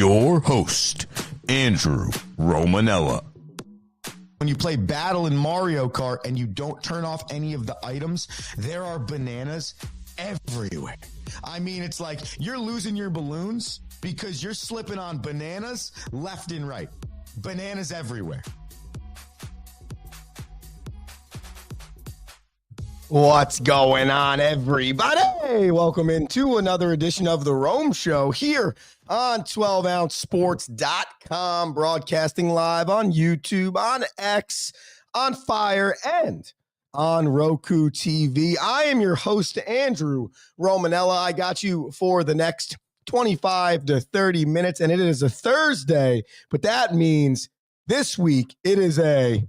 your host, Andrew Romanella. When you play Battle in Mario Kart and you don't turn off any of the items, there are bananas everywhere. I mean, it's like you're losing your balloons because you're slipping on bananas left and right. Bananas everywhere. What's going on, everybody? Welcome into another edition of The Rome Show here on 12ouncesports.com, broadcasting live on YouTube, on X, on Fire, and on Roku TV. I am your host, Andrew Romanella. I got you for the next 25 to 30 minutes, and it is a Thursday, but that means this week it is a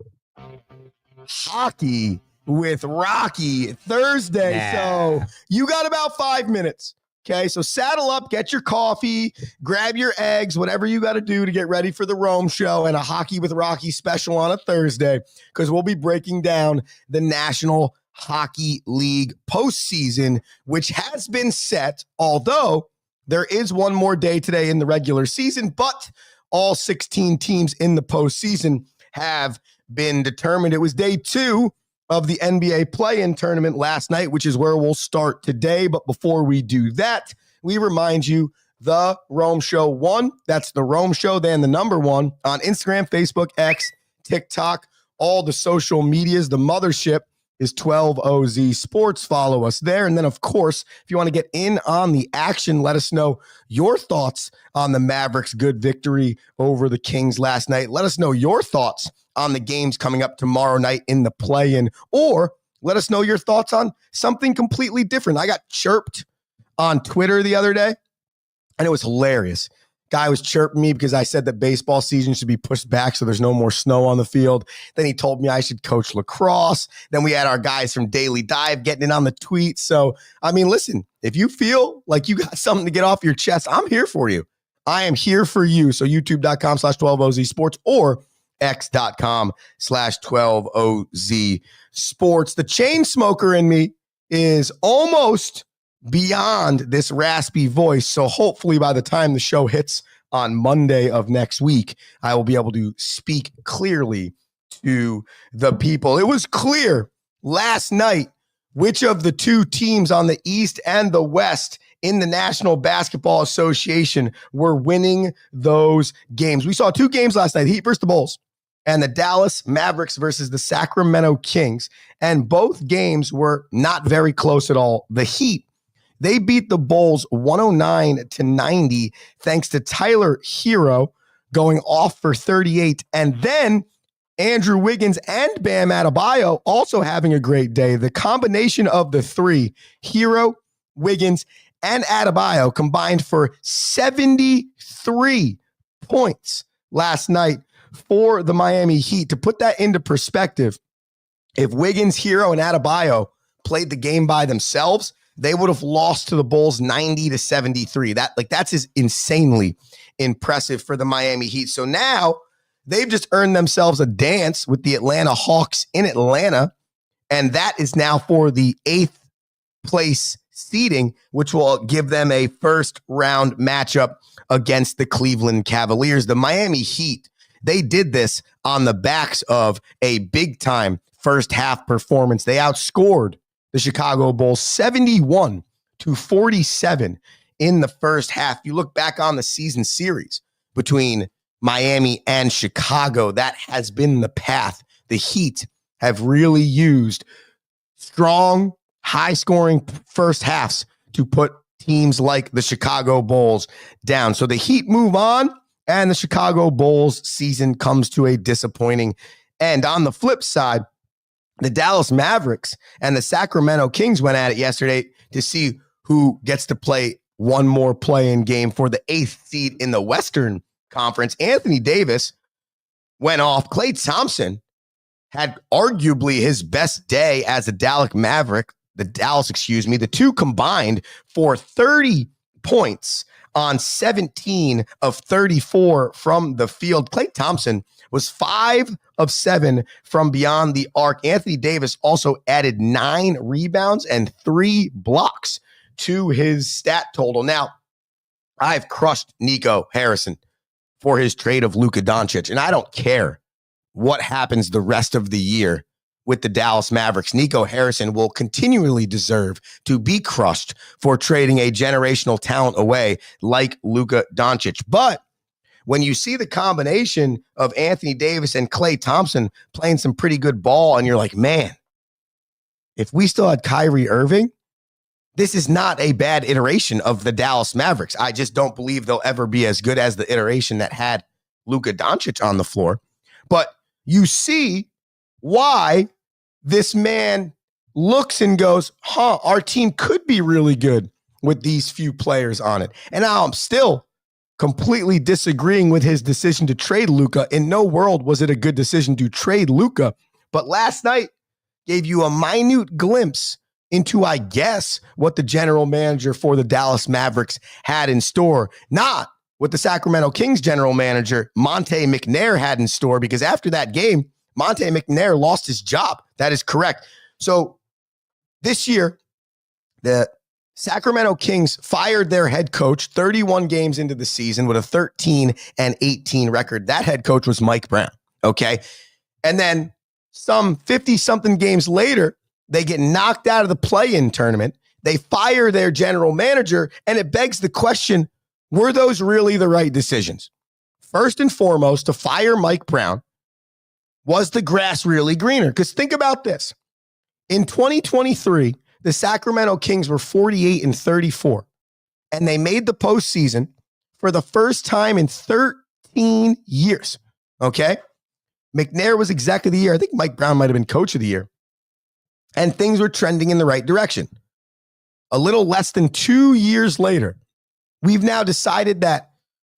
hockey with Rocky Thursday. So you got about 5 minutes. Okay, so saddle up, get your coffee, grab your eggs, whatever you got to do to get ready for the Rome Show and a Hockey with Rocky special on a Thursday, because we'll be breaking down the National Hockey League postseason, which has been set, although there is one more day today in the regular season, but all 16 teams in the postseason have been determined. It was day 2 of the NBA play-in tournament last night, which is where we'll start today. But before we do that, we remind you, The Rome Show 1, that's The Rome Show, then the number 1 on Instagram, Facebook, X, TikTok, all the social medias. The mothership is 12OZ Sports. Follow us there. And then, of course, if you want to get in on the action, let us know your thoughts on the Mavericks' good victory over the Kings last night. Let us know your thoughts on the games coming up tomorrow night in the play-in, or let us know your thoughts on something completely different. I got chirped on Twitter the other day, and it was hilarious. Guy was chirping me because I said that baseball season should be pushed back so there's no more snow on the field. Then he told me I should coach lacrosse. Then we had our guys from Daily Dive getting in on the tweet. So, I mean, listen, if you feel like you got something to get off your chest, I'm here for you. I am here for you. So youtube.com/12OZ Sports or x.com/12OZ Sports. The chain smoker in me is almost beyond this raspy voice. So hopefully by the time the show hits on Monday of next week, I will be able to speak clearly to the people. It was clear last night which of the two teams on the East and the West in the National Basketball Association were winning those games. We saw 2 games last night, the Heat versus the Bulls and the Dallas Mavericks versus the Sacramento Kings. And both games were not very close at all. The Heat, they beat the Bulls 109-90 thanks to Tyler Hero going off for 38. And then Andrew Wiggins and Bam Adebayo also having a great day. The combination of the three, Hero, Wiggins, and Adebayo, combined for 73 points last night for the Miami Heat. To put that into perspective, if Wiggins, Hero, and Adebayo played the game by themselves, they would have lost to the Bulls 90-73. That's insanely impressive for the Miami Heat. So now they've just earned themselves a dance with the Atlanta Hawks in Atlanta, and that is now for the 8th place seeding, which will give them a first round matchup against the Cleveland Cavaliers. The Miami Heat, they did this on the backs of a big time first half performance. They outscored the Chicago Bulls 71-47 in the first half. You look back on the season series between Miami and Chicago, that has been the path. The Heat have really used strong, high-scoring first halves to put teams like the Chicago Bulls down. So the Heat move on, and the Chicago Bulls season comes to a disappointing end. On the flip side, the Dallas Mavericks and the Sacramento Kings went at it yesterday to see who gets to play one more play-in game for the 8th seed in the Western Conference. Anthony Davis went off. Klay Thompson had arguably his best day as a Dallas Maverick. The two combined for 30 points on 17 of 34 from the field. Klay Thompson was 5 of 7 from beyond the arc. Anthony Davis also added 9 rebounds and 3 blocks to his stat total. Now, I've crushed Nico Harrison for his trade of Luka Doncic. And I don't care what happens the rest of the year with the Dallas Mavericks. Nico Harrison will continually deserve to be crushed for trading a generational talent away like Luka Doncic. But when you see the combination of Anthony Davis and Klay Thompson playing some pretty good ball, and you're like, man, if we still had Kyrie Irving, this is not a bad iteration of the Dallas Mavericks. I just don't believe they'll ever be as good as the iteration that had Luka Doncic on the floor. But you see why this man looks and goes, our team could be really good with these few players on it. And now I'm still completely disagreeing with his decision to trade Luka. In no world was it a good decision to trade Luka. But last night gave you a minute glimpse into, I guess, what the general manager for the Dallas Mavericks had in store. Not what the Sacramento Kings general manager, Monte McNair, had in store, because after that game, Monte McNair lost his job. That is correct. So this year, the Sacramento Kings fired their head coach 31 games into the season with a 13-18 record. That head coach was Mike Brown, okay? And then some 50-something games later, they get knocked out of the play-in tournament. They fire their general manager, and it begs the question, were those really the right decisions? First and foremost, to fire Mike Brown, was the grass really greener? Because think about this. In 2023, the Sacramento Kings were 48-34, and they made the postseason for the first time in 13 years, okay? McNair was exec of the year. I think Mike Brown might have been coach of the year. And things were trending in the right direction. A little less than 2 years later, we've now decided that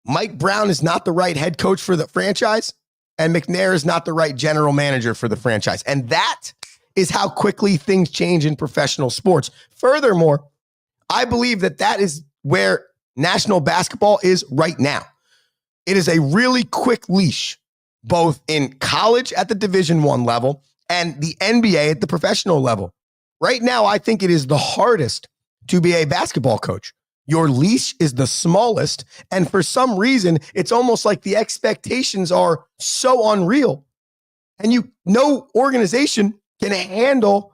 Mike Brown is not the right head coach for the franchise, and McNair is not the right general manager for the franchise. And that is how quickly things change in professional sports. Furthermore, I believe that that is where national basketball is right now. It is a really quick leash, both in college at the Division I level and the NBA at the professional level. Right now, I think it is the hardest to be a basketball coach. Your leash is the smallest, and for some reason, it's almost like the expectations are so unreal. And no organization can handle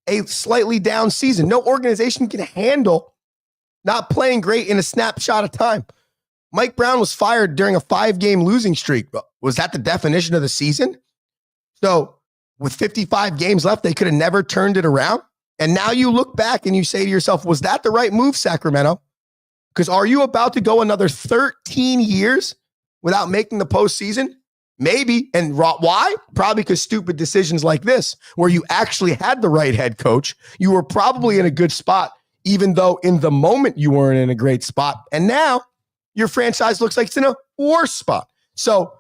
a slightly down season. No organization can handle not playing great in a snapshot of time. Mike Brown was fired during a 5-game losing streak. Was that the definition of the season? So with 55 games left, they could have never turned it around. And now you look back and you say to yourself, was that the right move, Sacramento? Because are you about to go another 13 years without making the postseason? Maybe. And why? Probably because stupid decisions like this, where you actually had the right head coach. You were probably in a good spot, even though in the moment you weren't in a great spot. And now your franchise looks like it's in a worse spot. So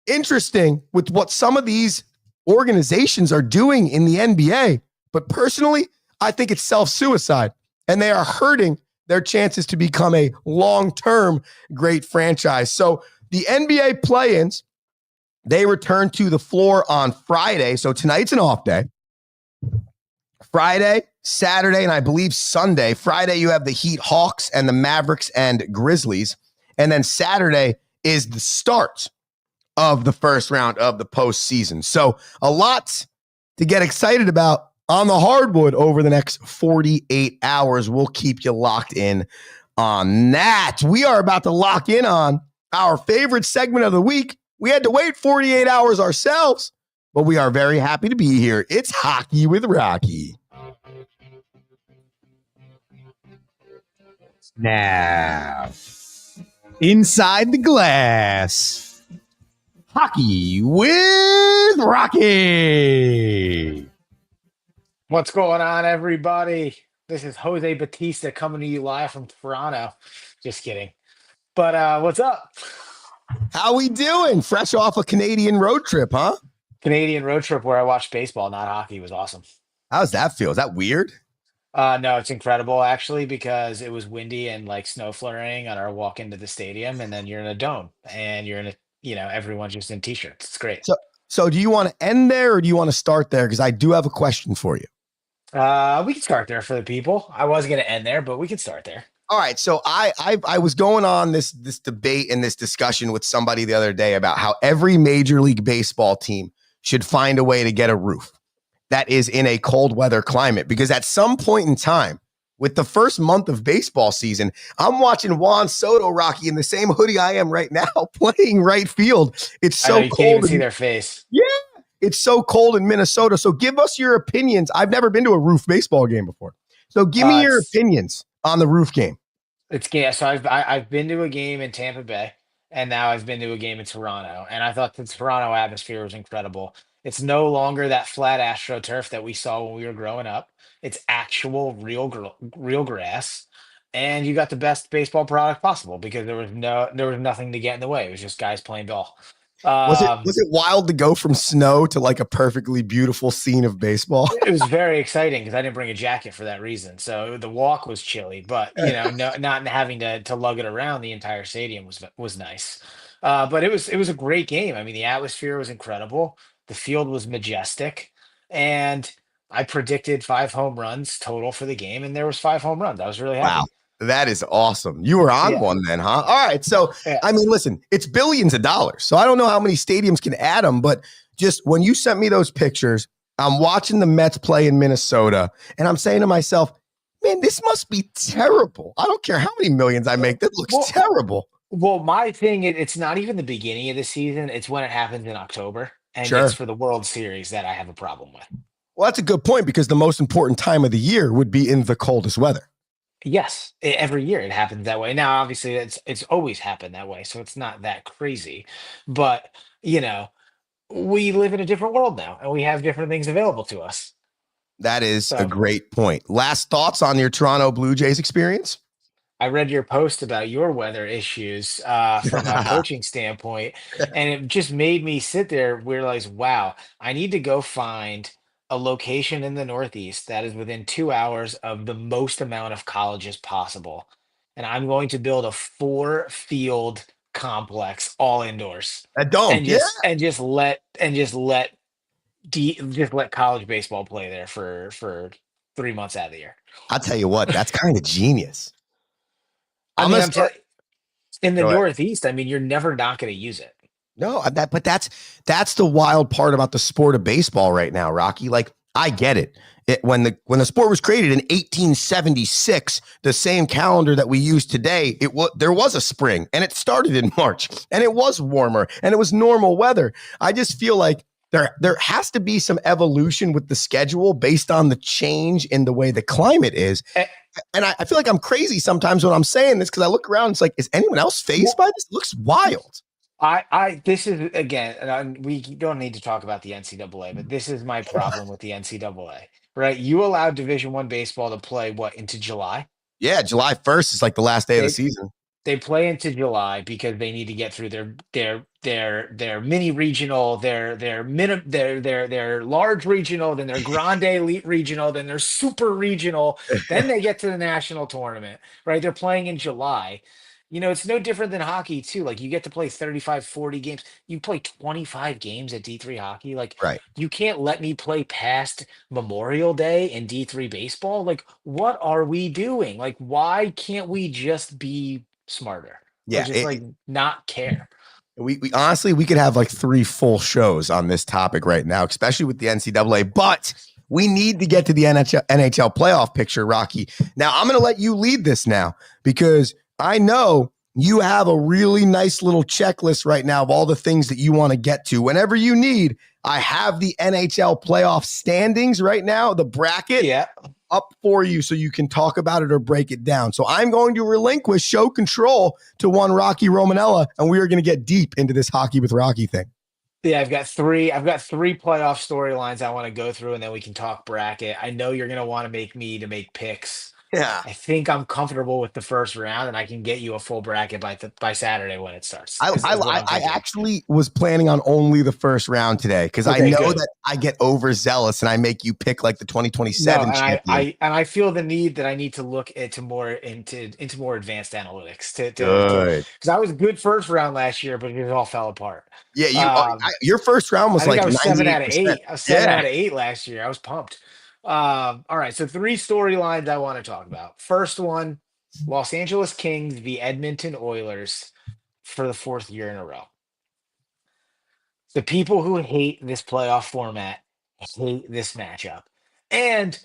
interesting with what some of these organizations are doing in the NBA. But personally, I think it's self-suicide, and they are hurting their chances to become a long-term great franchise. So the NBA play-ins, they return to the floor on Friday. So tonight's an off day. Friday, Saturday, and I believe Sunday. Friday, you have the Heat, Hawks, and the Mavericks and Grizzlies. And then Saturday is the start of the first round of the postseason. So a lot to get excited about on the hardwood over the next 48 hours. We'll keep you locked in on that. We are about to lock in on our favorite segment of the week. We had to wait 48 hours ourselves, but we are very happy to be here. It's Hockey with Rocky. Now, inside the glass, Hockey with Rocky. What's going on, everybody? This is Jose Batista coming to you live from Toronto. Just kidding. But what's up? How we doing? Fresh off a Canadian road trip, huh? Canadian road trip where I watched baseball, not hockey. It was awesome. How's that feel? Is that weird? No, it's incredible, actually, because it was windy and like snow flurrying on our walk into the stadium, and then you're in a dome, and you're in a, everyone's just in t-shirts. It's great. So do you want to end there, or do you want to start there? Because I do have a question for you. We can start there for the people. I was going to end there, but we can start there. All right, so I was going on this debate and this discussion with somebody the other day about how every Major League Baseball team should find a way to get a roof that is in a cold weather climate, because at some point in time, with the first month of baseball season, I'm watching Juan Soto, Rocky, in the same hoodie I am right now, playing right field. It's so you cold. can't even see their face. Yeah, it's so cold in Minnesota. So give us your opinions. I've never been to a roof baseball game before. So give me your opinions on the roof game. So I've been to a game in Tampa Bay, and now I've been to a game in Toronto, and I thought the Toronto atmosphere was incredible. It's no longer that flat AstroTurf that we saw when we were growing up. It's actual real grass, and you got the best baseball product possible because there was nothing to get in the way. It was just guys playing ball. Was it wild to go from snow to like a perfectly beautiful scene of baseball? It was very exciting because I didn't bring a jacket for that reason. So the walk was chilly, but not having to lug it around the entire stadium was nice. But it was a great game. I mean, the atmosphere was incredible. The field was majestic, and I predicted 5 home runs total for the game, and there was 5 home runs. I was really happy. Wow. That is awesome. You were on one then, huh? All right. So, I mean, listen, it's billions of dollars. So I don't know how many stadiums can add them, but just when you sent me those pictures, I'm watching the Mets play in Minnesota, and I'm saying to myself, man, this must be terrible. I don't care how many millions I make. That looks terrible. Well, my thing, it's not even the beginning of the season. It's when it happens in October, and it's for the World Series that I have a problem with. Well, that's a good point, because the most important time of the year would be in the coldest weather. Yes, every year it happens that way. Now, obviously, it's always happened that way, so it's not that crazy. But we live in a different world now, and we have different things available to us. That is a great point. Last thoughts on your Toronto Blue Jays experience? I read your post about your weather issues from a coaching standpoint, and it just made me sit there and realize, wow, I need to go find a location in the Northeast that is within 2 hours of the most amount of colleges possible. And I'm going to build a 4-field complex all indoors. A dome, and just let college baseball play there for 3 months out of the year. I'll tell you what, that's kind of genius. In the Northeast, I mean, you're never not going to use it. No, but that's the wild part about the sport of baseball right now, Rocky. Like, I get it. When the sport was created in 1876, the same calendar that we use today, there was a spring, and it started in March, and it was warmer, and it was normal weather. I just feel like there has to be some evolution with the schedule based on the change in the way the climate is. And I feel like I'm crazy sometimes when I'm saying this, because I look around, it's like, is anyone else fazed by this? It looks wild. This is, again, and we don't need to talk about the NCAA, but this is my problem with the NCAA, right? You allowed Division I baseball to play into July? Yeah, July 1st is like the last day of the season. They play into July because they need to get through their mini regional, their large regional, then their grande elite regional, then their super regional, then they get to the national tournament, right? They're playing in July. It's no different than hockey too. Like, you get to play 35, 40 games. You play 25 games at D3 hockey. Like, you can't let me play past Memorial Day in D3 baseball. Like, what are we doing? Like, why can't we just be smarter? Yeah. Or just not care. We honestly, we could have like 3 full shows on this topic right now, especially with the NCAA, but we need to get to the NHL playoff picture, Rocky. Now, I'm going to let you lead this now, because I know you have a really nice little checklist right now of all the things that you want to get to. Whenever you need, I have the NHL playoff standings right now, the bracket up for you, so you can talk about it or break it down. So I'm going to relinquish show control to one Rocky Romanella, and we are going to get deep into this Hockey with Rocky thing. Yeah, I've got three playoff storylines I want to go through, and then we can talk bracket. I know you're going to want to make picks. Yeah, I think I'm comfortable with the first round, and I can get you a full bracket by Saturday when it starts. I actually was planning on only the first round today, because I know that I get overzealous and I make you pick like the 2027 champion. I feel the need that I need to look into more advanced analytics because I was a good first round last year, but it all fell apart. Yeah, your first round was like 7 out of 8. I was 7 out of 8 last year. I was pumped. All right, so 3 storylines I want to talk about. First one, Los Angeles Kings v. Edmonton Oilers for the 4th year in a row. The people who hate this playoff format hate this matchup. And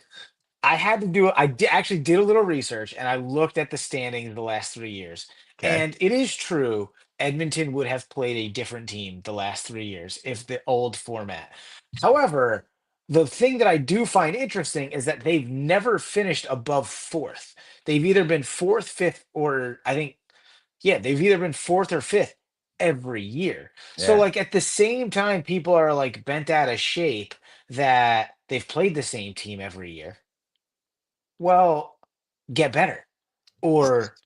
I had to do actually did a little research and I looked at the standings the last 3 years. Okay. And it is true, Edmonton would have played a different team the last 3 years if the old format. However, the thing that I do find interesting is that they've never finished above fourth. They've either been fourth, fifth, or I think, yeah, they've either been fourth or fifth every year. So, Yeah. like, at the same time, people are like bent out of shape that they've played the same team every year. Well, get better or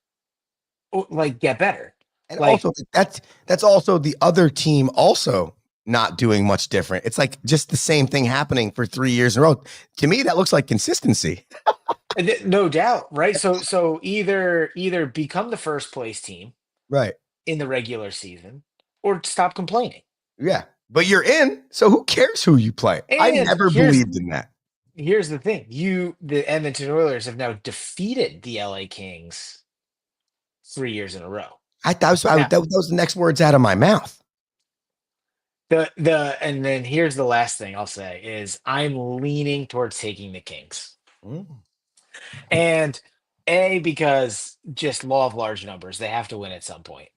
like get better. And Like also that's also the other team also not doing much different. It's like just the same thing happening for 3 years in a row. To me, that looks like consistency. no doubt, right? So either become the first place team Right. in the regular season or stop complaining. Yeah. But you're in, so who cares who you play? I And never believed in that. here's the thing. The Edmonton Oilers have now defeated the LA Kings 3 years in a row. That was the next words out of my mouth. And then here's the last thing I'll say is I'm leaning towards taking the Kings. And because just law of large numbers, they have to win at some point.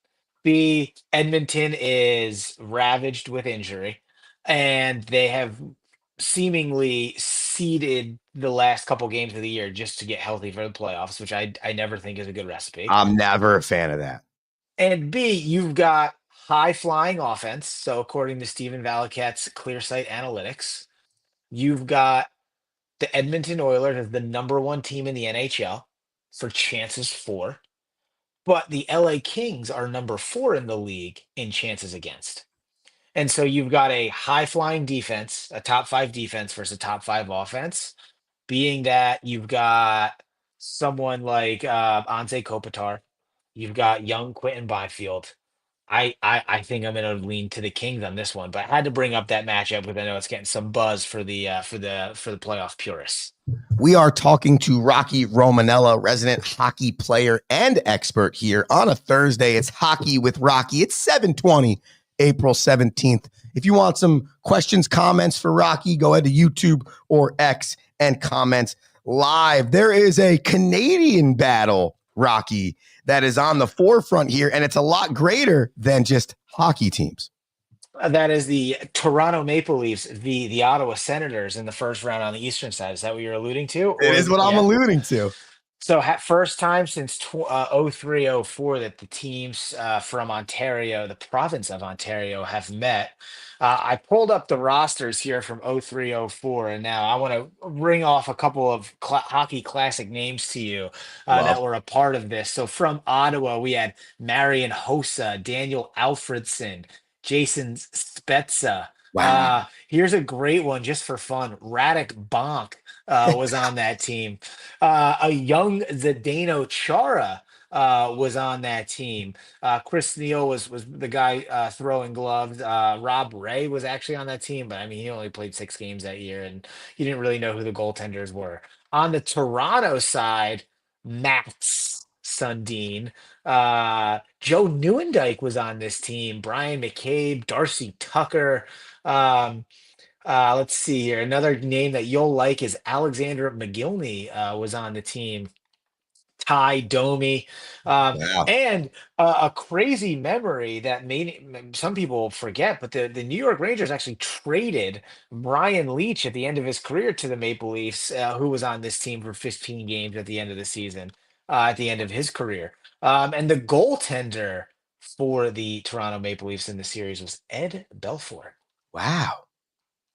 B, Edmonton is ravaged with injury, and they have seemingly seeded the last couple games of the year just to get healthy for the playoffs, which I never think is a good recipe. I'm never a fan of that. And B, you've got high flying offense. So according to Steven Valaket's ClearSight Analytics, you've got the Edmonton Oilers as the number 1 team in the NHL for chances for, but the LA Kings are number 4 in the league in chances against. And so you've got a high flying defense, a top 5 defense versus a top 5 offense, being that you've got someone like Anze Kopitar, you've got young Quentin Byfield. I think I'm going to lean to the Kings on this one, but I had to bring up that matchup because I know it's getting some buzz for the playoff purists. We are talking to Rocky Romanella, resident hockey player and expert here on a Thursday. It's Hockey with Rocky. It's 7:20, April 17th. If you want some questions, comments for Rocky, go ahead to YouTube or X and comment live. There is a Canadian battle, Rocky, that is on the forefront here, and it's a lot greater than just hockey teams. That is the Toronto Maple Leafs, the Ottawa Senators in the first round on the Eastern side. Is that what you're alluding to? It is what I'm alluding to. So first time since 03-04 that the teams from Ontario, the province of Ontario, have met. I pulled up the rosters here from 03-04, and now I want to ring off a couple of hockey classic names to you that were a part of this. So from Ottawa, we had Marian Hossa, Daniel Alfredson, Jason Spezza. Wow. Here's a great one just for fun. Radek Bonk was on that team. A young Zdeno Chara was on that team. Chris Neal was the guy throwing gloves. Rob Ray was actually on that team, but I mean, he only played 6 games that year, and you didn't really know who the goaltenders were. On the Toronto side, Max Sundin. Joe Nieuwendyk was on this team. Brian McCabe, Darcy Tucker. Let's see here. Another name that you'll like is Alexander McGillney was on the team. Ty Domi. Wow. And a crazy memory that some people forget, but the New York Rangers actually traded Brian Leach at the end of his career to the Maple Leafs, who was on this team for 15 games at the end of the season, at the end of his career. And the goaltender for the Toronto Maple Leafs in the series was Ed Belfour. Wow.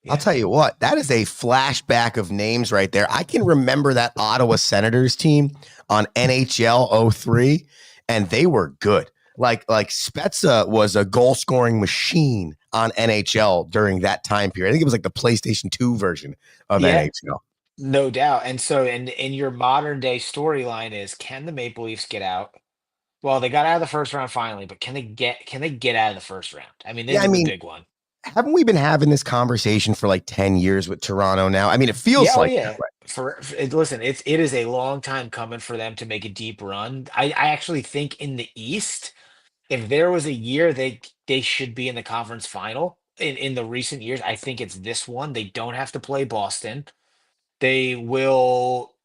Yeah. I'll tell you what, that is a flashback of names right there. I can remember that Ottawa Senators team on NHL 03, and they were good. Like Spezza was a goal-scoring machine on NHL during that time period. I think it was like the PlayStation 2 version of NHL. No doubt. And so in your modern day storyline is, can the Maple Leafs get out? Well, they got out of the first round finally, but can they get out of the first round? I mean, this is the big one. Haven't we been having this conversation for like 10 years with Toronto now? I mean, it feels that way. listen, it is a long time coming for them to make a deep run. I actually think in the East, if there was a year they should be in the conference final in the recent years, I think it's this one. They don't have to play Boston. They will.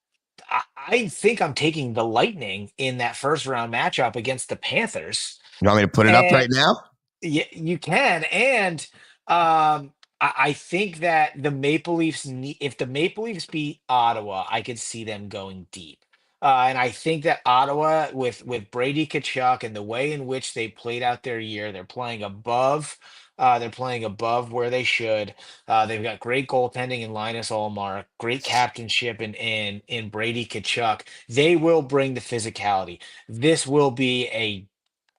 I think I'm taking the Lightning in that first round matchup against the Panthers. You want me to put it up And right now? yeah, you can. And I think that the Maple Leafs need, if the Maple Leafs beat Ottawa, I could see them going deep. And I think that Ottawa, with Brady Kachuk and the way in which they played out their year, they're playing above. They're playing above where they should. They've got great goaltending in Linus Ullmark, great captainship in Brady Kachuk. They will bring the physicality. This will be a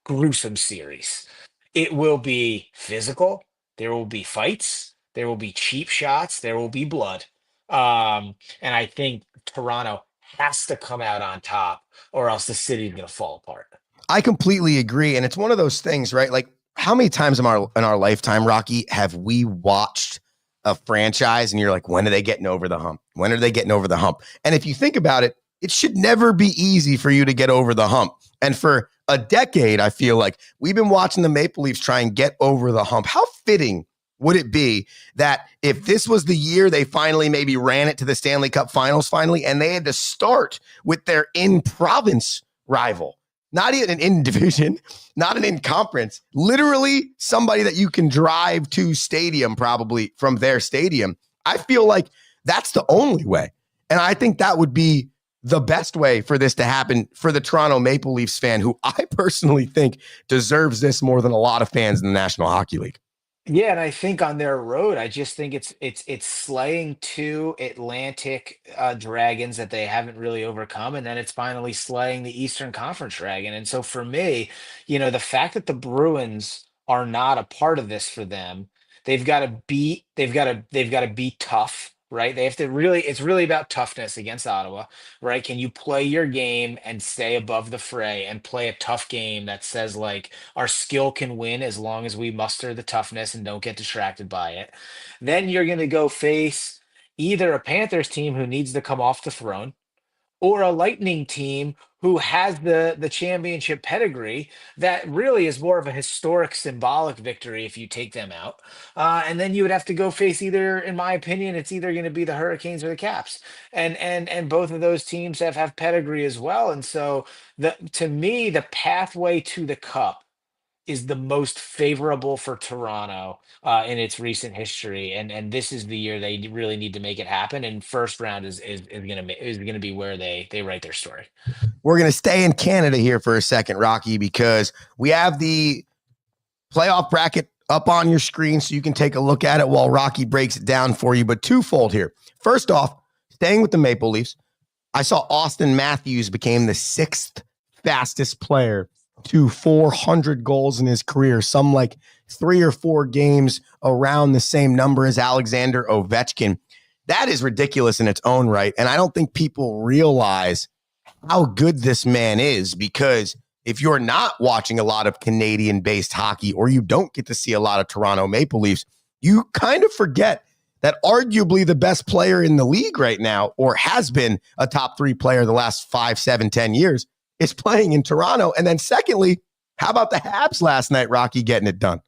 gruesome series. It will be physical. There will be fights. There will be cheap shots. There will be blood. And I think Toronto has to come out on top, or else the city's going to fall apart. I completely agree. And it's one of those things, right? Like, how many times in our lifetime, Rocky, have we watched a franchise and you're like, when are they getting over the hump? When are they getting over the hump? And if you think about it, it should never be easy for you to get over the hump. And for a decade, I feel like we've been watching the Maple Leafs try and get over the hump. How fitting would it be that if this was the year they finally maybe ran it to the Stanley Cup Finals finally, and they had to start with their in-province rival? Not even an in-division, not an in-conference, literally somebody that you can drive to stadium probably from their stadium. I feel like that's the only way. And I think that would be the best way for this to happen for the Toronto Maple Leafs fan, who I personally think deserves this more than a lot of fans in the National Hockey League. Yeah, and I think on their road, I just think it's slaying two Atlantic dragons that they haven't really overcome, and then it's finally slaying the Eastern Conference dragon. And so for me, the fact that the Bruins are not a part of this for them, they've got to be tough, right? They have to really, it's really about toughness against Ottawa, right? Can you play your game and stay above the fray and play a tough game that says like our skill can win as long as we muster the toughness and don't get distracted by it? Then you're going to go face either a Panthers team who needs to come off the throne or a Lightning team who has the championship pedigree that really is more of a historic symbolic victory if you take them out. And then you would have to go face either, in my opinion, it's either going to be the Hurricanes or the Caps. And both of those teams have pedigree as well. And so to me, the pathway to the cup is the most favorable for Toronto in its recent history, and this is the year they really need to make it happen. And first round is gonna be where they write their story. We're going to stay in Canada here for a second, Rocky, because we have the playoff bracket up on your screen so you can take a look at it while Rocky breaks it down for you. But twofold here. First off, staying with the Maple Leafs, I saw Austin Matthews became the 6th fastest player to 400 goals in his career, some like 3 or 4 games around the same number as Alexander Ovechkin. That is ridiculous in its own right. And I don't think people realize how good this man is, because if you're not watching a lot of Canadian-based hockey or you don't get to see a lot of Toronto Maple Leafs, you kind of forget that arguably the best player in the league right now, or has been a top 3 player the last 5, 7, 10 years, is playing in Toronto. And then secondly, how about the Habs last night, Rocky, getting it done?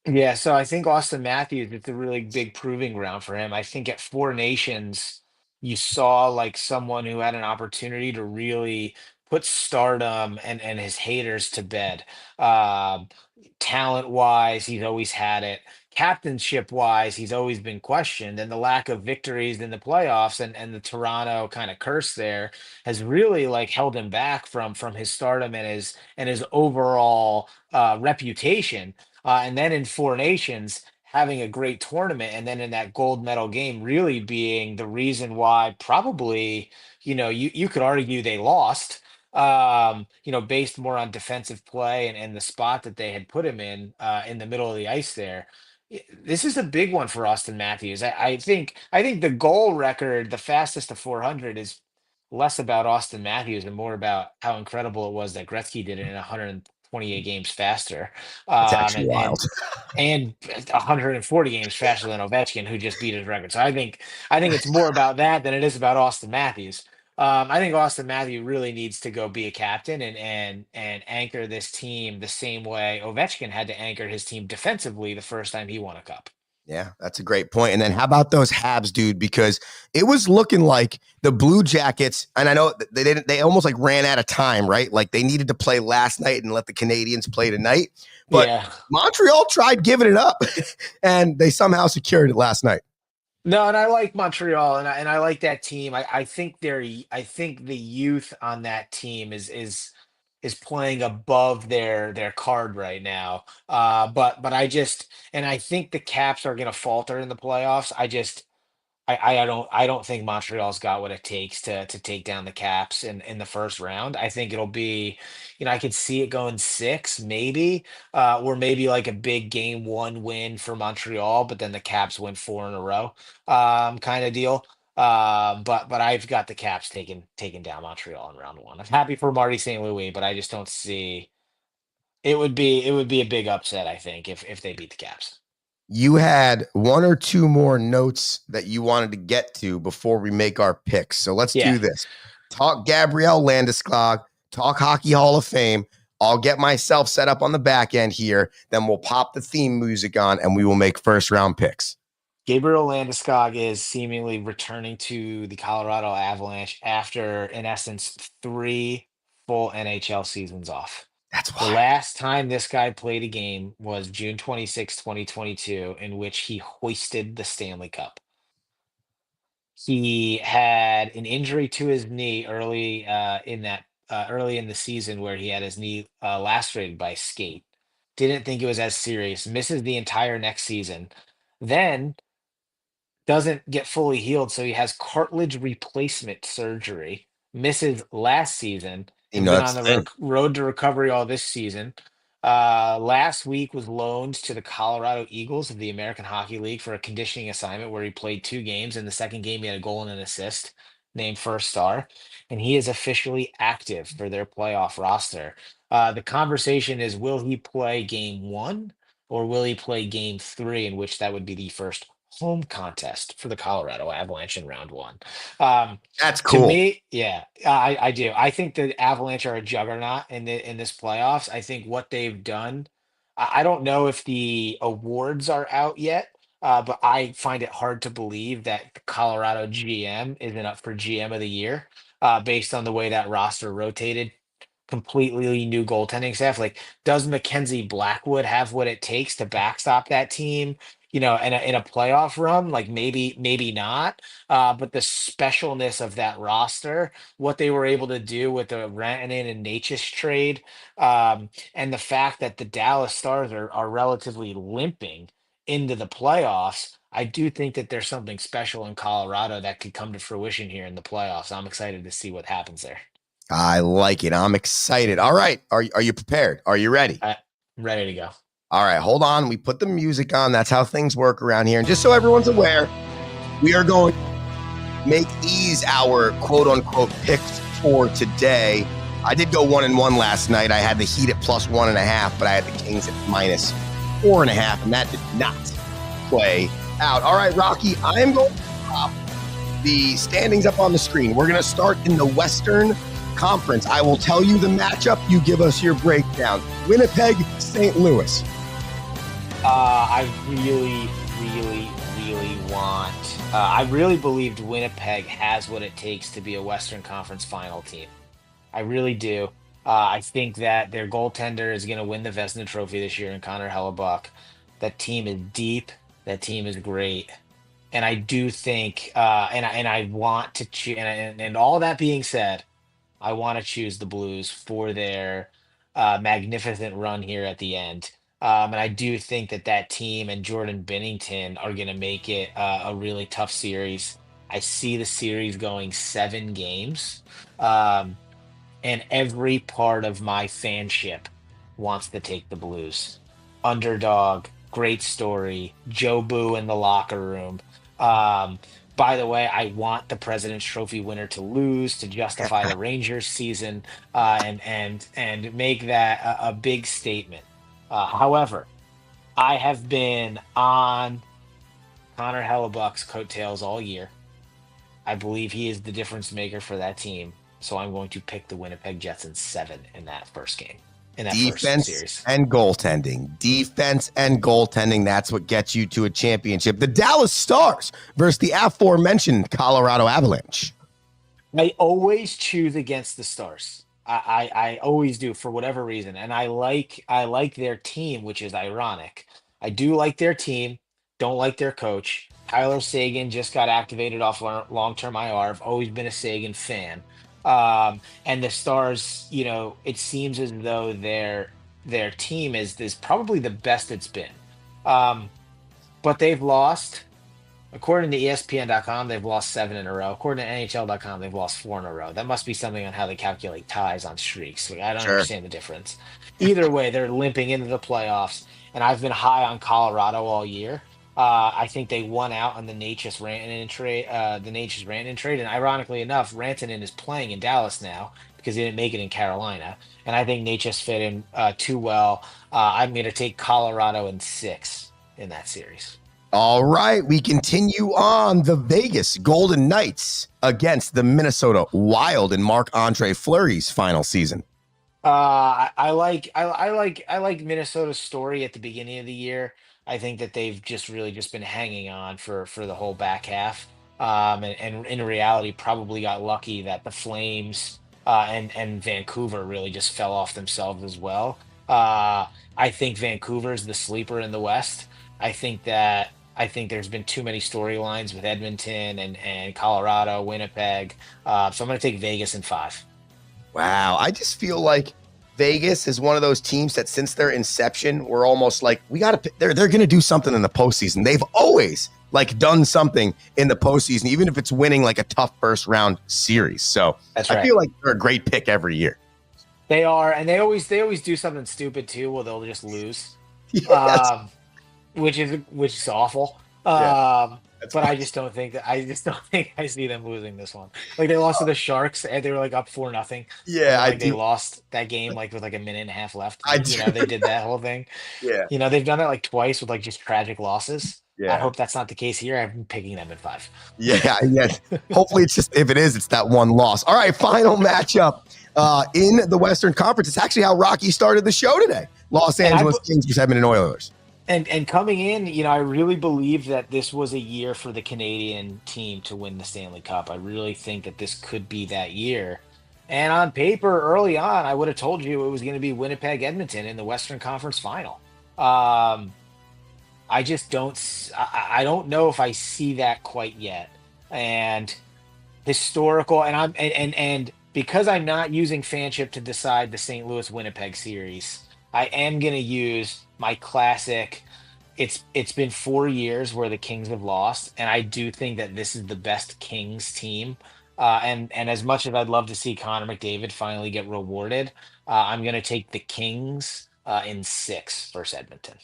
Yeah, so I think Austin Matthews, it's a really big proving ground for him. I think at Four Nations, you saw like someone who had an opportunity to really put stardom and his haters to bed. Um, Talent wise, he's always had it. Captainship wise, he's always been questioned. And the lack of victories in the playoffs and the Toronto kind of curse there has really like held him back from his stardom and his overall reputation. And then in Four Nations, having a great tournament, and then in that gold medal game, really being the reason why probably, you could argue they lost, based more on defensive play and the spot that they had put him in the middle of the ice there. This is a big one for Austin Matthews. I think the goal record, the fastest to 400, is less about Austin Matthews and more about how incredible it was that Gretzky did it in 28 games faster. That's actually And wild. and 140 games faster than Ovechkin, who just beat his record. So I think it's more about that than it is about Austin Matthews. I think Austin Matthews really needs to go be a captain and anchor this team the same way Ovechkin had to anchor his team defensively the first time he won a cup. Yeah, that's a great point. And then how about those Habs, dude? Because it was looking like the Blue Jackets, and I know they almost like ran out of time, right? Like they needed to play last night and let the Canadians play tonight. But Yeah. Montreal tried giving it up, and they somehow secured it last night. No, and I like Montreal, and I like that team. I think I think the youth on that team is playing above their card right now. But I think the Caps are going to falter in the playoffs. I don't think Montreal's got what it takes to take down the Caps in the first round. I think it'll be, I could see it going six, maybe, or maybe like a big game one win for Montreal, but then the Caps win four in a row, kind of deal. But I've got the Caps taking down Montreal in round one. I'm happy for Marty St. Louis, but I just don't see it would be a big upset, I think, if they beat the Caps. You had one or two more notes that you wanted to get to before we make our picks. So let's Yeah. do this. Talk Gabrielle Landeskog, talk Hockey Hall of Fame. I'll get myself set up on the back end here. Then we'll pop the theme music on and we will make first round picks. Gabriel Landeskog is seemingly returning to the Colorado Avalanche after, in essence, 3 full NHL seasons off. That's The why. last time this guy played a game was June 26, 2022, in which he hoisted the Stanley Cup. He had an injury to his knee early in the season where he had his knee lacerated by a skate. Didn't think it was as serious. Misses the entire next season. Then doesn't get fully healed, so he has cartilage replacement surgery. Misses last season. Has been That's on the the thing. road to recovery all this season. Last week was loaned to the Colorado Eagles of the American Hockey League for a conditioning assignment where he played 2 games. In the second game, he had a goal and an assist, named first star, and he is officially active for their playoff roster. The conversation is, will he play game one or will he play game three, in which that would be the first home contest for the Colorado Avalanche in round one. That's To cool. me, yeah, I do. I think the Avalanche are a juggernaut in this playoffs. I think what they've done. I don't know if the awards are out yet, but I find it hard to believe that the Colorado GM isn't up for GM of the year, based on the way that roster rotated. Completely new goaltending staff. Like, does Mackenzie Blackwood have what it takes to backstop that team? In a playoff run, like maybe not. But the specialness of that roster, what they were able to do with the Rantanen and Natchez trade, and the fact that the Dallas Stars are relatively limping into the playoffs, I do think that there's something special in Colorado that could come to fruition here in the playoffs. I'm excited to see what happens there. I like it. I'm excited. All right. Are you prepared? Are you ready? I'm ready to go. All right, hold on. We put the music on. That's how things work around here. And just so everyone's aware, we are going to make these our quote unquote picks for today. I did go 1-1 last night. I had the Heat at +1.5, but I had the Kings at -4.5, and that did not play out. All right, Rocky, I am going to pop the standings up on the screen. We're going to start in the Western Conference. I will tell you the matchup. You give us your breakdown. Winnipeg, St. Louis. I really, want. I really believed Winnipeg has what it takes to be a Western Conference final team. I really do. I think that their goaltender is going to win the Vezina Trophy this year in Connor Hellebuck. That team is deep. That team is great. And I do think, and I want to choose, and all that being said, I want to choose the Blues for their magnificent run here at the end. And I do think that team and Jordan Binnington are going to make it a really tough series. I see the series going 7 games. And every part of my fanship wants to take the Blues. Underdog, great story, Joe Boo in the locker room. By the way, I want the President's Trophy winner to lose to justify the Rangers season, and make that a big statement. However, I have been on Connor Hellebuck's coattails all year. I believe he is the difference maker for that team. So I'm going to pick the Winnipeg Jets in 7 in that first game, in that first Defense series. and goaltending. Defense and goaltending. That's what gets you to a championship. The Dallas Stars versus the aforementioned Colorado Avalanche. I always choose against the Stars. I always do for whatever reason, and I like their team, which is ironic. I do like their team. Don't like their coach. Tyler Sagan just got activated off long-term IR. I've always been a Sagan fan. And the Stars, it seems as though their team is probably the best it's been. But they've lost, according to ESPN.com, they've lost 7 in a row. According to NHL.com, they've lost 4 in a row. That must be something on how they calculate ties on streaks. Like, I don't understand the difference. Either way, they're limping into the playoffs, and I've been high on Colorado all year. I think they won out on the Natchez Rantanen trade. And ironically enough, Rantanen is playing in Dallas now because he didn't make it in Carolina. And I think Natchez fit in too well. I'm going to take Colorado in 6 in that series. All right, we continue on. The Vegas Golden Knights against the Minnesota Wild in Marc-Andre Fleury's final season. I like Minnesota's story at the beginning of the year. I think that they've just been hanging on for the whole back half. And in reality, probably got lucky that the Flames and Vancouver really just fell off themselves as well. I think Vancouver's the sleeper in the West. I think there's been too many storylines with Edmonton and Colorado, Winnipeg. So I'm going to take Vegas in 5. Wow, I just feel like Vegas is one of those teams that since their inception, we're almost like, they're going to do something in the postseason. They've always done something in the postseason, even if it's winning like a tough first round series. So that's right. I feel like they're a great pick every year. They are. And they always do something stupid too. Well, they'll just lose, Yes. which is awful. But I just don't think I see them losing this one. Like, they lost to the Sharks and they were up 4-0. Yeah, they lost that game with a minute and a half left. They did that whole thing. Yeah. They've done that twice with just tragic losses. Yeah. I hope that's not the case here. I'm picking them in 5. Yeah. Hopefully it's just, if it is, it's that one loss. All right, final matchup in the Western Conference. It's actually how Rocky started the show today. Los Angeles Kings versus Edmonton Oilers. And coming in, I really believe that this was a year for the Canadian team to win the Stanley Cup. I really think that this could be that year. And on paper, early on, I would have told you it was going to be Winnipeg-Edmonton in the Western Conference Final. I just don't. I don't know if I see that quite yet. And historical, and because I'm not using Fanship to decide the St. Louis Winnipeg series, I am going to use my classic. It's been 4 years where the Kings have lost, and I do think that this is the best Kings team. And as much as I'd love to see Connor McDavid finally get rewarded, I'm going to take the Kings in 6 versus Edmonton.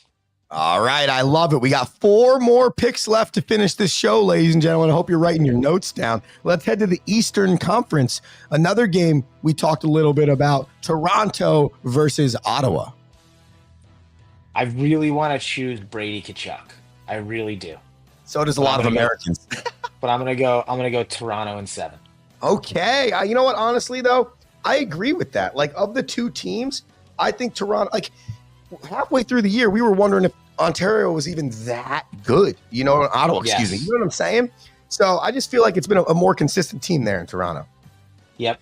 All right, I love it. We got 4 more picks left to finish this show, ladies and gentlemen. I hope you're writing your notes down. Let's head to the Eastern Conference. Another game we talked a little bit about, Toronto versus Ottawa. I really want to choose Brady Tkachuk. I really do. So does a lot of Americans. But I'm gonna go Toronto in 7. Okay. You know what? Honestly, though, I agree with that. Of the 2 teams, I think Toronto, halfway through the year, we were wondering if Ontario was even that good. Ottawa, excuse me. You know what I'm saying? So I just feel like it's been a more consistent team there in Toronto. Yep.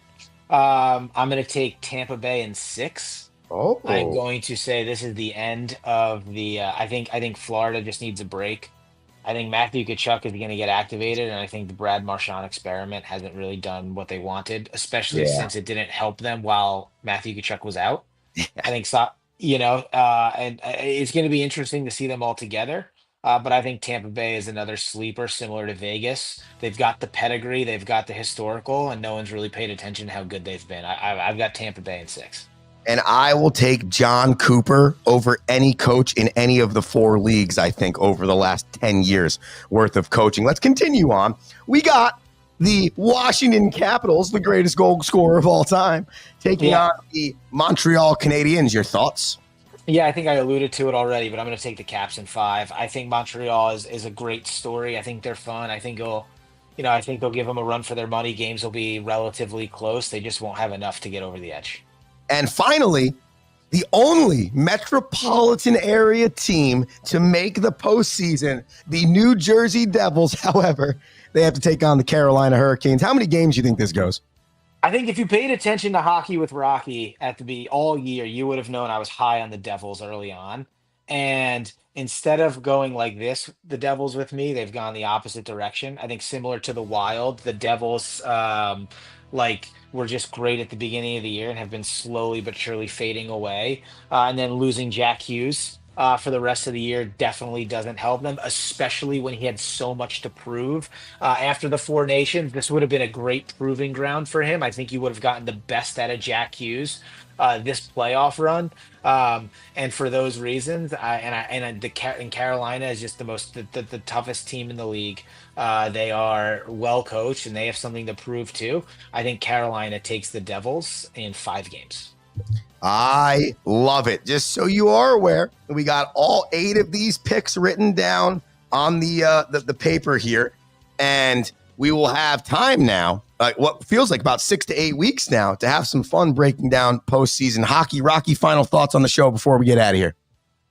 I'm going to take Tampa Bay in 6. Oh. I'm going to say this is the end of the. I think Florida just needs a break. I think Matthew Tkachuk is going to get activated, and I think the Brad Marchand experiment hasn't really done what they wanted, especially since it didn't help them while Matthew Tkachuk was out. I think so. And it's going to be interesting to see them all together. But I think Tampa Bay is another sleeper similar to Vegas. They've got the pedigree, they've got the historical, and no one's really paid attention to how good they've been. I've got Tampa Bay in 6. And I will take John Cooper over any coach in any of the 4 leagues, I think, over the last 10 years worth of coaching. Let's continue on. We got the Washington Capitals, the greatest goal scorer of all time, taking on the Montreal Canadiens. Your thoughts? Yeah, I think I alluded to it already, but I'm going to take the Caps in 5. I think Montreal is a great story. I think they're fun. I think I think they'll give them a run for their money. Games will be relatively close. They just won't have enough to get over the edge. And finally, the only metropolitan area team to make the postseason, the New Jersey Devils. However, they have to take on the Carolina Hurricanes. How many games do you think this goes? I think if you paid attention to Hockey with Rocky all year, you would have known I was high on the Devils early on. And instead of going like this, the Devils with me, they've gone the opposite direction. I think similar to the Wild, the Devils were just great at the beginning of the year and have been slowly but surely fading away. And then losing Jack Hughes for the rest of the year definitely doesn't help them, especially when he had so much to prove. After the Four Nations, this would have been a great proving ground for him. I think you would have gotten the best out of Jack Hughes this playoff run. And for those reasons, Carolina is just the toughest team in the league. They are well coached and they have something to prove too. I think Carolina takes the Devils in 5 games. I love it. Just so you are aware, we got all 8 of these picks written down on the paper here, and we will have time now, what feels like about 6 to 8 weeks now, to have some fun breaking down postseason hockey. Rocky, final thoughts on the show before we get out of here.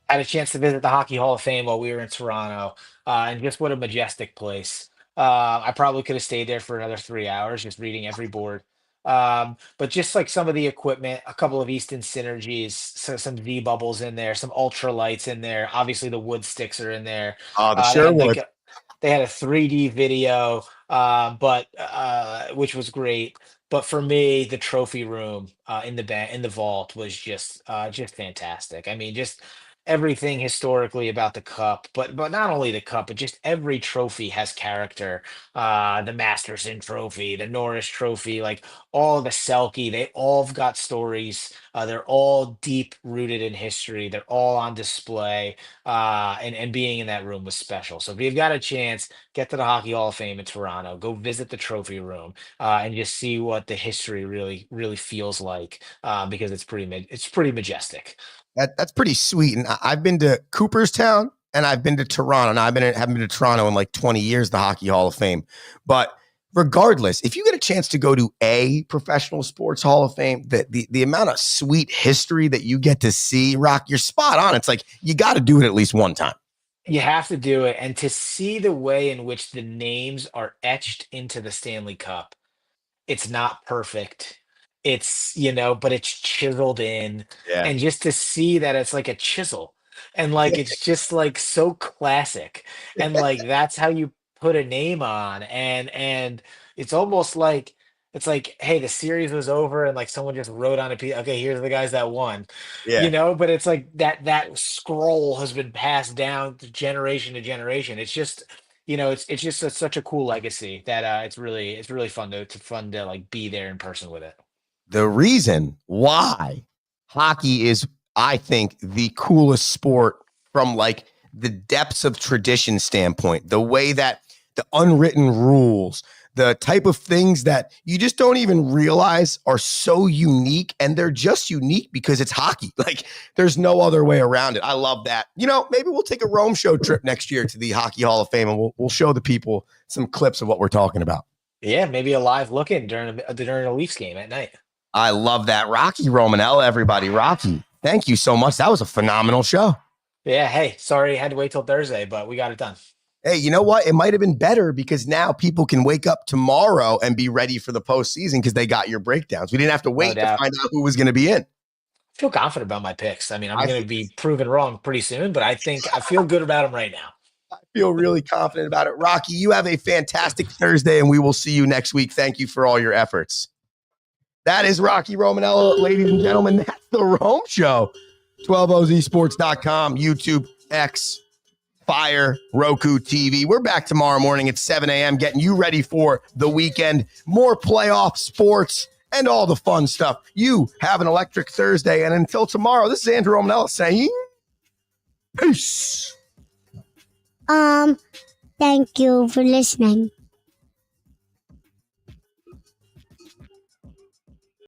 I had a chance to visit the Hockey Hall of Fame while we were in Toronto, and just what a majestic place. I probably could have stayed there for another 3 hours just reading every board. But just like some of the equipment, a couple of Easton Synergies, so some V bubbles in there, some ultralights in there. Obviously, the wood sticks are in there. They had a 3D video, which was great. But for me, the trophy room in the vault was just fantastic. I mean, just everything historically about the cup, but not only the cup, but just every trophy has character. The Masterson Trophy, the Norris Trophy, like all the Selke, they all have got stories. They're all deep rooted in history. They're all on display. And being in that room was special. So if you've got a chance, get to the Hockey Hall of Fame in Toronto, go visit the trophy room, and just see what the history really, really feels like. Because it's pretty majestic. That's pretty sweet. And I've been to Cooperstown and I've been to Toronto. Now, haven't been to Toronto in like 20 years, the Hockey Hall of Fame. But regardless, if you get a chance to go to a professional sports Hall of Fame, the amount of sweet history that you get to see, Rock, you're spot on. It's like you got to do it at least one time. You have to do it. And to see the way in which the names are etched into the Stanley Cup, it's not perfect. It's, but it's chiseled in. Yeah. And just to see that it's like a chisel and like it's just like so classic. And like that's how you put a name on. And it's almost like hey, the series was over and like someone just wrote on a piece, okay, here's the guys that won. But it's like that scroll has been passed down to generation. It's just it's just such a cool legacy that it's really fun to like be there in person with it. The reason why hockey is, I think, the coolest sport from like the depths of tradition standpoint, the way that the unwritten rules, the type of things that you just don't even realize are so unique, and they're just unique because it's hockey. Like there's no other way around it. I love that. Maybe we'll take a Rome show trip next year to the Hockey Hall of Fame, and we'll show the people some clips of what we're talking about. Yeah, maybe a live look-in during a Leafs game at night. I love that. Rocky Romanella, everybody. Rocky, thank you so much. That was a phenomenal show. Yeah, hey, sorry I had to wait till Thursday, but we got it done. Hey, you know what? It might have been better because now people can wake up tomorrow and be ready for the postseason because they got your breakdowns. We didn't have to wait to find out who was going to be in. I feel confident about my picks. I mean, I'm going to be proven wrong pretty soon, but I think I feel good about them right now. I feel really confident about it. Rocky, you have a fantastic Thursday, and we will see you next week. Thank you for all your efforts. That is Rocky Romanella, ladies and gentlemen. That's the Rome Show. 12ozsports.com, YouTube, X, Fire, Roku TV. We're back tomorrow morning at 7 a.m. getting you ready for the weekend. More playoff sports and all the fun stuff. You have an electric Thursday. And until tomorrow, this is Andrew Romanella saying peace. Thank you for listening.